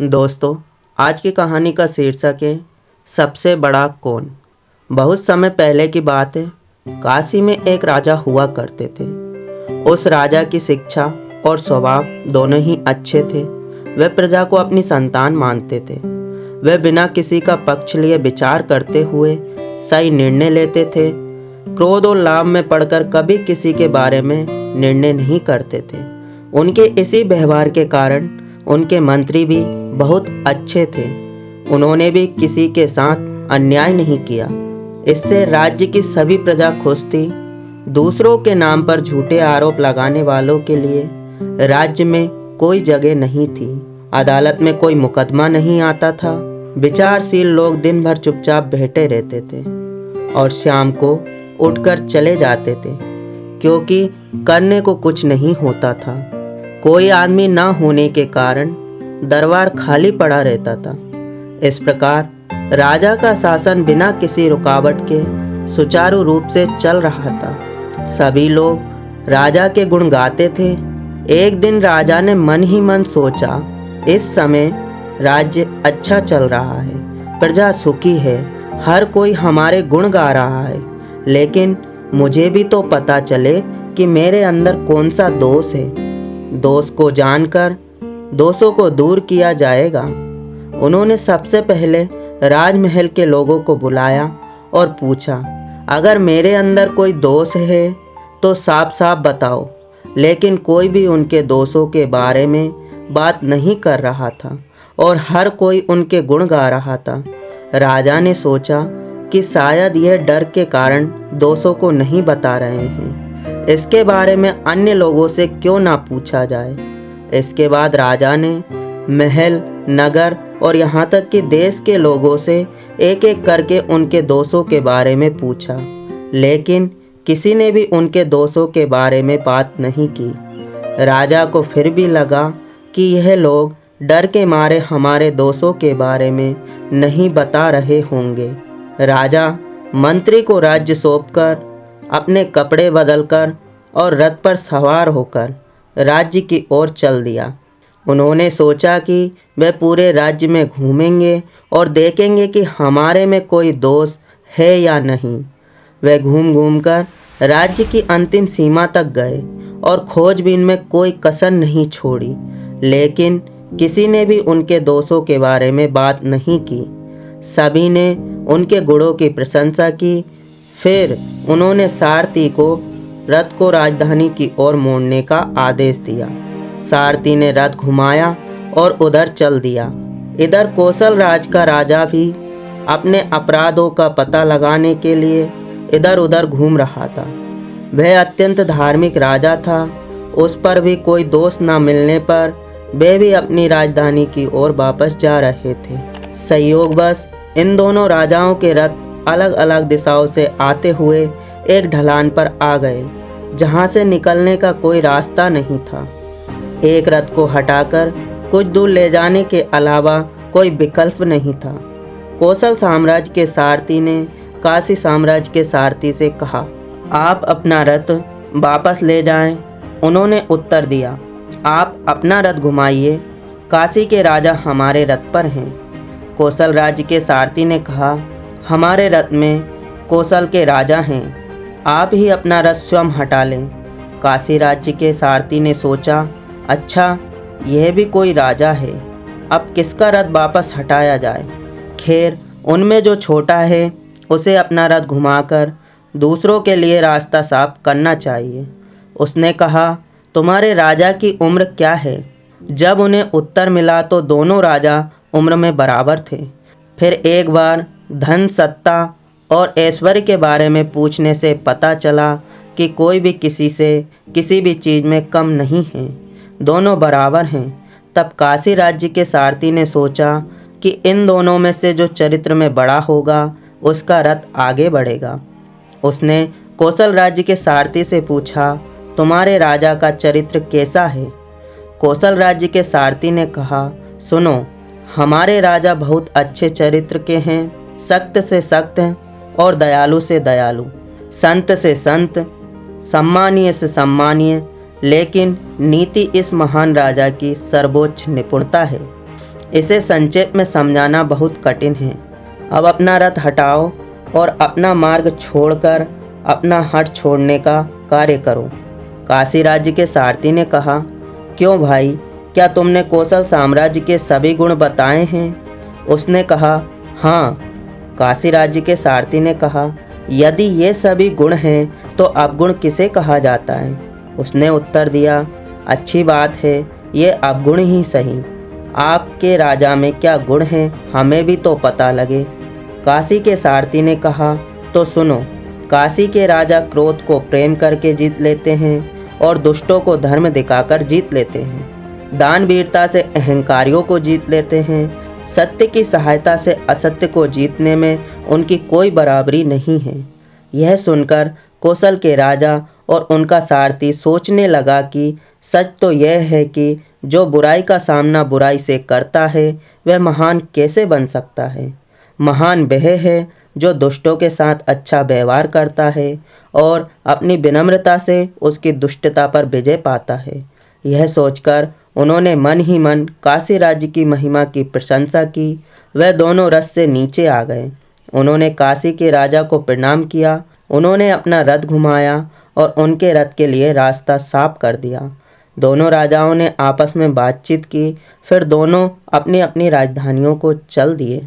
दोस्तों, आज की कहानी का शीर्षक है सबसे बड़ा कौन। बहुत समय पहले की बात है। काशी में एक राजा हुआ करते थे। उस राजा की शिक्षा और स्वभाव दोनों ही अच्छे थे। वह प्रजा को अपनी संतान मानते थे। वह बिना किसी का पक्ष लिए विचार करते हुए सही निर्णय लेते थे। क्रोध और लाभ में पड़कर कभी किसी के बारे में निर्णय नहीं करते थे। उनके इसी व्यवहार के कारण उनके मंत्री भी बहुत अच्छे थे। उन्होंने भी किसी के साथ अन्याय नहीं किया। इससे राज्य की सभी प्रजा खुश थी। दूसरों के नाम पर झूठे आरोप लगाने वालों के लिए राज्य में कोई जगह नहीं थी। अदालत में कोई मुकदमा नहीं आता था। विचारशील लोग दिन भर चुपचाप बैठे रहते थे और शाम को उठकर चले जाते थे, क्योंकि करने को कुछ नहीं होता था। कोई आदमी ना होने के कारण दरबार खाली पड़ा रहता था। इस प्रकार राजा का शासन बिना किसी रुकावट के सुचारू रूप से चल रहा था। सभी लोग राजा के गुण गाते थे। एक दिन राजा ने मन ही मन सोचा, इस समय राज्य अच्छा चल रहा है, प्रजा सुखी है, हर कोई हमारे गुण गा रहा है, लेकिन मुझे भी तो पता चले कि मेरे अंदर कौन सा दोष है। दोष को जानकर दोषों को दूर किया जाएगा। उन्होंने सबसे पहले राजमहल के लोगों को बुलाया और पूछा, अगर मेरे अंदर कोई दोष है तो साफ साफ बताओ। लेकिन कोई भी उनके दोषों के बारे में बात नहीं कर रहा था और हर कोई उनके गुण गा रहा था। राजा ने सोचा कि शायद यह डर के कारण दोषों को नहीं बता रहे हैं। इसके बारे में अन्य लोगों से क्यों ना पूछा जाए। इसके बाद राजा ने महल, नगर और यहाँ तक कि देश के लोगों से एक एक करके उनके दोषों के बारे में पूछा, लेकिन किसी ने भी उनके दोषों के बारे में बात नहीं की। राजा को फिर भी लगा कि यह लोग डर के मारे हमारे दोषों के बारे में नहीं बता रहे होंगे। राजा मंत्री को राज्य सौंपकर अपने कपड़े बदलकर और रथ पर सवार होकर राज्य की ओर चल दिया। उन्होंने सोचा कि वे पूरे राज्य में घूमेंगे और देखेंगे कि हमारे में कोई दोष है या नहीं। वे घूम घूम कर राज्य की अंतिम सीमा तक गए और खोजबीन में कोई कसर नहीं छोड़ी, लेकिन किसी ने भी उनके दोषों के बारे में बात नहीं की। सभी ने उनके गुणों की प्रशंसा की। फिर उन्होंने सारथी को रथ को राजधानी की ओर मोड़ने का आदेश दिया। सारथी ने रथ घुमाया और उधर चल दिया। इधर कौशल राज का राजा भी अपने अपराधों का पता लगाने के लिए इधर उधर घूम रहा था। वह अत्यंत धार्मिक राजा था। उस पर भी कोई दोष न मिलने पर वे भी अपनी राजधानी की ओर वापस जा रहे थे। संयोगवश इन दोनों राजाओं के रथ अलग अलग दिशाओं से आते हुए एक ढलान पर आ गए, जहां से निकलने का कोई रास्ता नहीं था। एक रथ को हटाकर कुछ दूर ले जाने के अलावा कोई विकल्प नहीं था। कौशल साम्राज्य के सारथी ने काशी साम्राज्य के सारथी से कहा, आप अपना रथ वापस ले जाएं। उन्होंने उत्तर दिया, आप अपना रथ घुमाइए, काशी के राजा हमारे रथ पर हैं। कौशल राज्य के सारथी ने कहा, हमारे रथ में कौशल के राजा हैं, आप ही अपना रथ स्वयं हटा लें। काशी राज्य के सारथी ने सोचा, अच्छा यह भी कोई राजा है, अब किसका रथ वापस हटाया जाए। खैर, उनमें जो छोटा है उसे अपना रथ घुमाकर दूसरों के लिए रास्ता साफ करना चाहिए। उसने कहा, तुम्हारे राजा की उम्र क्या है। जब उन्हें उत्तर मिला तो दोनों राजा उम्र में बराबर थे। फिर एक बार धन, सत्ता और ऐश्वर्य के बारे में पूछने से पता चला कि कोई भी किसी से किसी भी चीज़ में कम नहीं है, दोनों बराबर हैं। तब काशी राज्य के सारथी ने सोचा कि इन दोनों में से जो चरित्र में बड़ा होगा उसका रथ आगे बढ़ेगा। उसने कौशल राज्य के सारथी से पूछा, तुम्हारे राजा का चरित्र कैसा है। कौशल राज्य के सारथी ने कहा, सुनो, हमारे राजा बहुत अच्छे चरित्र के हैं, सख्त से सख्त और दयालु से दयालु, संत से संत, सम्मानीय से सम्मानीय, लेकिन नीति इस महान राजा की सर्वोच्च निपुणता है। इसे संक्षेप में समझाना बहुत कठिन है। अब अपना रथ हटाओ और अपना मार्ग छोड़कर अपना हठ छोड़ने का कार्य करो। काशी राज्य के सारथी ने कहा, क्यों भाई, क्या तुमने कौशल साम्राज्य के सभी गुण बताए हैं? उसने कहा, हाँ। काशी राज्य के सारथी ने कहा, यदि ये सभी गुण हैं तो अवगुण किसे कहा जाता है? उसने उत्तर दिया, अच्छी बात है, ये अवगुण ही सही। आपके राजा में क्या गुण हैं, हमें भी तो पता लगे। काशी के सारथी ने कहा, तो सुनो। काशी के राजा क्रोध को प्रेम करके जीत लेते हैं और दुष्टों को धर्म दिखाकर जीत लेते हैं। दान वीरता से अहंकारियों को जीत लेते हैं। सत्य की सहायता से असत्य को जीतने में उनकी कोई बराबरी नहीं है। यह सुनकर कौशल के राजा और उनका सारथी सोचने लगा कि सच तो यह है कि जो बुराई का सामना बुराई से करता है वह महान कैसे बन सकता है। महान वह है जो दुष्टों के साथ अच्छा व्यवहार करता है और अपनी विनम्रता से उसकी दुष्टता पर विजय पाता है। यह सोचकर उन्होंने मन ही मन काशी राज्य की महिमा की प्रशंसा की। वह दोनों रथ से नीचे आ गए। उन्होंने काशी के राजा को प्रणाम किया। उन्होंने अपना रथ घुमाया और उनके रथ के लिए रास्ता साफ कर दिया। दोनों राजाओं ने आपस में बातचीत की, फिर दोनों अपनी अपनी राजधानियों को चल दिए।